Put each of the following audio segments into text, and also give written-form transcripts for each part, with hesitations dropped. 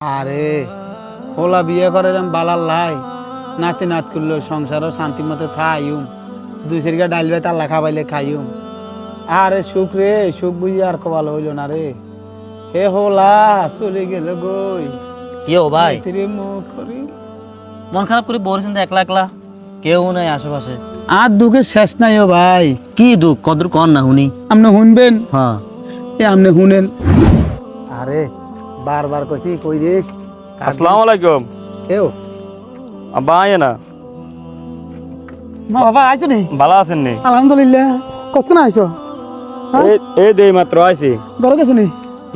আরে হোলা বিয়ে করে বালার লাই নাতি নাত করলো সংসারও শান্তি মতো থাইম দুই সেরিকা ডাইল ভাত আল্লাহ খাবাইলে খাইম। আরে সুখ রে সুখ বুঝি আর কবালো হইল না রে। হে হোলা চলে গেল গই কি ও ভাই মুখ করি মন খারাপ করে বলছেন তো একলা একলা কেউ নাই আশেপাশে। আর দুঃখের শেষ নাই ও ভাই। কি দুঃখ কদর কর না হুনি আপনি শুনবেন? হ্যাঁ এ আপনি শুনেন। আরে বারবার কইছি কই রে। আসসালামু আলাইকুম। কেউ আব্বা আয় না। মা বাবা আইছো নি? ভালো আছেন নি? আলহামদুলিল্লাহ। কত না আইছো? এই দেই মাত্র আইছি। ঘরে গেছো নি?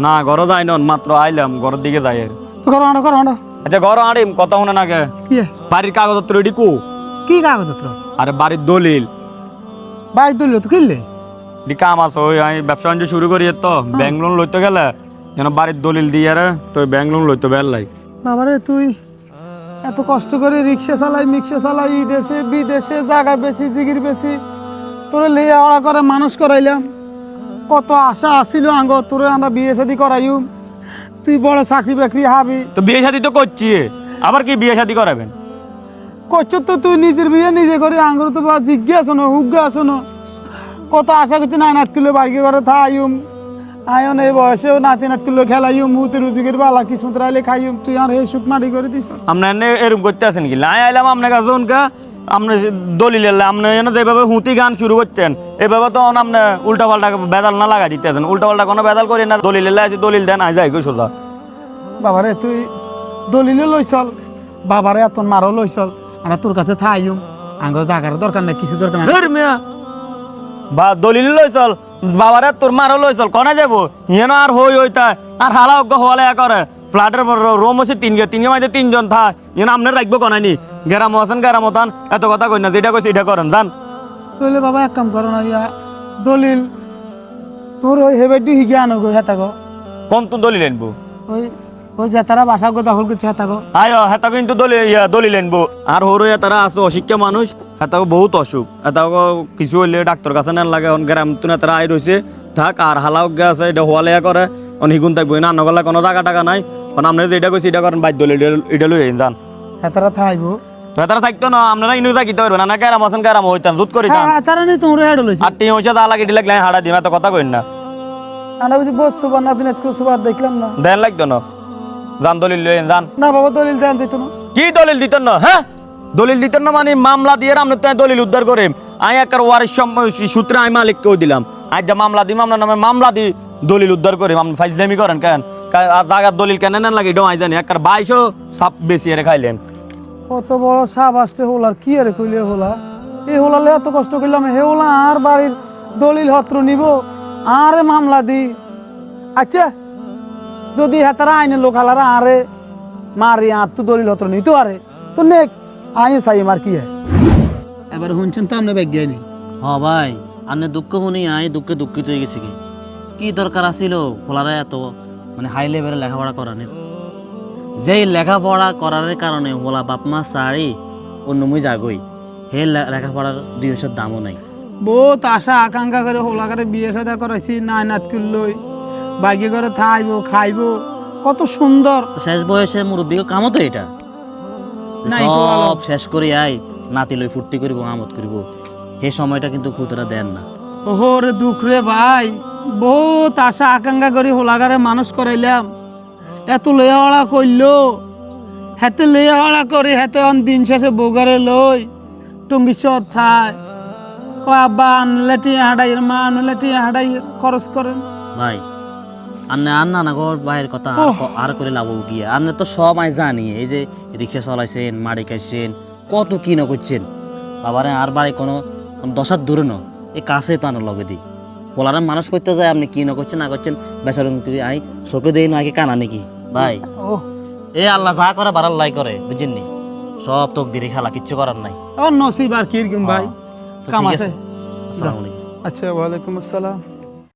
না ঘর যাই নন মাত্র আইলাম ঘরের দিকে যাই আর। করো আনো করো আনো। আচ্ছা ঘর আড়িম কথা শুনে নাকি কি বাড়ির কাগজপত্র রেডি কু? কি কাগজপত্র? আরে বাড়ির দলিল বাইক দিল তো কিনলে? দি কাম আছে ওই আমি ব্যবসা বাণিজ্য শুরু করি তো ব্যাংক লোন লইতে গেলে যেন বাড়ির দলিল দিয়ে রে তো ব্যাংক লোন লইতে বেলাই। বাবারে তুই এত কষ্ট করে রিক্সা চালাই মিক্সা চালাই এই দেশে বিদেশে জায়গা বেশি জিগির বেশি তোরে লেয়া ওড়া করে মানুষ করাইলাম। কত আশা আছিল আঙ্গ তোরে আমরা বিয়ে শাদি করাইম তুই বড় চাকরি বাকরি হাবি। তো বিয়ে শাদি তো করছি আবার কি বিয়ে শাদি করাবেন? করছো তো তুই নিজের বিয়ে নিজে করে আঙ্গুর তো বা জিজ্ঞাসা শোনো হুগ্গা শোনো কত আশা করছি না নাত কিলো বাড়ি করে থাইম আয়ন এই বয়সেও নাতি নাত কিলো খেলাইম মুতে রুজিকের বালা কিসমত রাইলে খাইম তুই আর হে সুখ মাটি করে দিস। আপনার এনে এরকম করতে আছেন কি? লাই আইলাম আপনার কাছে উনকা আপনার দলিল আপনি এনে যেভাবে হুঁতি গান শুরু করতেন এভাবে তো আপনি উল্টা পাল্টা বেদাল না লাগাই দিতে আছেন। উল্টা পাল্টা কোনো বেদাল করি না দলিল আছে দলিল দেন আই যাই গো সোজা। বাবারে তুই দলিলে লই চল বাবারে এত মারও লই চল আর তোর কাছে থাইম আঙ্গ জাগার দরকার নাই কিছু দরকার নাই। ধর মিয়া বা দলিল লই চল বাবারে তোর মারও লই চল কনে যাবো হিয়েন আর হই হইতা আর হালা অজ্ঞ হওয়ালে করে ফ্ল্যাটের রুম হচ্ছে তিনগে মাঝে তিনজন থা ইয়েন আপনার রাখবো কনানি গেরাম আছেন গেরাম তান এত কথা কই না যেটা কইছে এটা করেন জান। তাহলে বাবা এক কাম করো না ইয়া দলিল তোর ওই হেবেটি হিগে আনো গো হেতা গো কোন তুন দলিল আনবো? ওই ওই জেতারা বাসা গো দখল করছে হেতা গো। আয় হেতা কিন্তু দলিল আনবো আর হরো তারা আছে অশিক্ষা মানুষ হেতা বহুত অসুখ হেতা কিছু হইলে ডাক্তার কাছে নেন লাগে গ্রাম তুনে তারা আই রয়েছে থাক আর হালা অজ্ঞা আছে এটা হওয়ালে করে হিগুন থাকবো না নগলে কোনো জায়গা টাকা নাই কারণ আপনারা যেটা কইছি এটা করেন বাধ্য এটা লই যান। হেতারা থাইবো তো হেতারা থাকতো না আপনারা ইনু থাকিতে পারবেন না কেরাম আছেন কেরাম হইতাম জুত করি হ্যাঁ হেতারা নেই তোমরা হেড লইছে আর টিম হইছে যা লাগে দিলে হাড়া দিম এত কথা কইন না আমরা বুঝি বস সুবার নাতি নাত করে সুবার দেখলাম না দেন লাগতো না জান দলিল লই যান। না বাবা দলিল দেন দিত না। কি দলিল দিতেন না? হ্যাঁ দলিল দিতেন না মানে মামলা দিয়ে আমরা তো দলিল উদ্ধার করে আমি একটা ওয়ারিশ সূত্রে আমি মালিককেও দিলাম আজ যা মামলা দিই মামলা নামে মামলা দি দলিল উদ্ধার করি আপনি ফাইজলামি করেন কেন জায়গার দলিল কেন নেন লাগে এটাও আই জানি একটা 2200 সাপ বেশি এর খাইলেন। কত বড় সাপ আসতে হোলার কি আরে কইলে হোলা এই হোলালে এত কষ্ট করলাম হে হোলা আর বাড়ির দলিল হত্র নিব আরে মামলা দি। আচ্ছা যদি হেতারা আইনের লোক হালারা আরে মারি আর তো দলিল হত্র নিতো আরে তো নেক আইন চাই মার কি এবার শুনছেন তো আপনি ব্যাগ নি। হ ভাই আনে দুঃখ শুনি আই দুঃখে দুঃখিত হয়ে গেছে কি দরকার আছিল খোলারা এত মানে হাই লেভেলে লেখাপড়া করানোর যেই লেখাপড়া করার কারণে হোলা বাপ মা সারি অন্য মুই যাগই হে লেখাপড়ার 200 দামও নাই। বহুত আশা আকাঙ্ক্ষা করে হোলা করে বিয়ে সাদা করাইছি নাই নাত করলই বাইকে করে থাইবো খাইবো কত সুন্দর। তো শেষ বয়সে মুরব্বীকে কামও তো এটা নাই সব শেষ করি আই নাতি লই ফুর্তি করিব আমোদ করিব সেই সময়টা কিন্তু খুতরা দেন না। ওহো রে দুঃখ রে ভাই বহুত আশা আকাঙ্ক্ষা করে হোলাগারে মানুষ করাইলাম এত লেয়াওয়ালা করলো হাতে লেয়াওয়ালা করে হাতে অন দিন শেষে বগারে লই টঙ্গি চর থায় আব্বা আনলে টিয়া হাঁটাইয়ের মা আনলে টিয়া হাঁটাইয়ের খরচ করেন ভাই আন্নে আন্না না ঘর বাইরের কথা আর করে লাভ গিয়া আন্নে তো সব আই জানি এই যে রিক্সা চালাইছেন মাড়ি খাইছেন কত কি না করছেন বাবারে আর বাড়ি কোনো দশার দূরে ন এই কাছে তো আনার লগে দিই পোলারে মানুষ করতে যায় আপনি কি না করছেন না করছেন বেচার আই চোখে দেই না আগে কানা নাকি ভাই ও এ আল্লাহ যা করে বাড়ার লাই করে বুঝছেন নি সব তোক দিরি খেলা কিচ্ছু করার নাই। ও নসিব আর কিরকম ভাই তো কাম ঠিক আছে। আছে আসসালামু আলাইকুম। আচ্ছা ওয়ালাইকুম আসসালাম।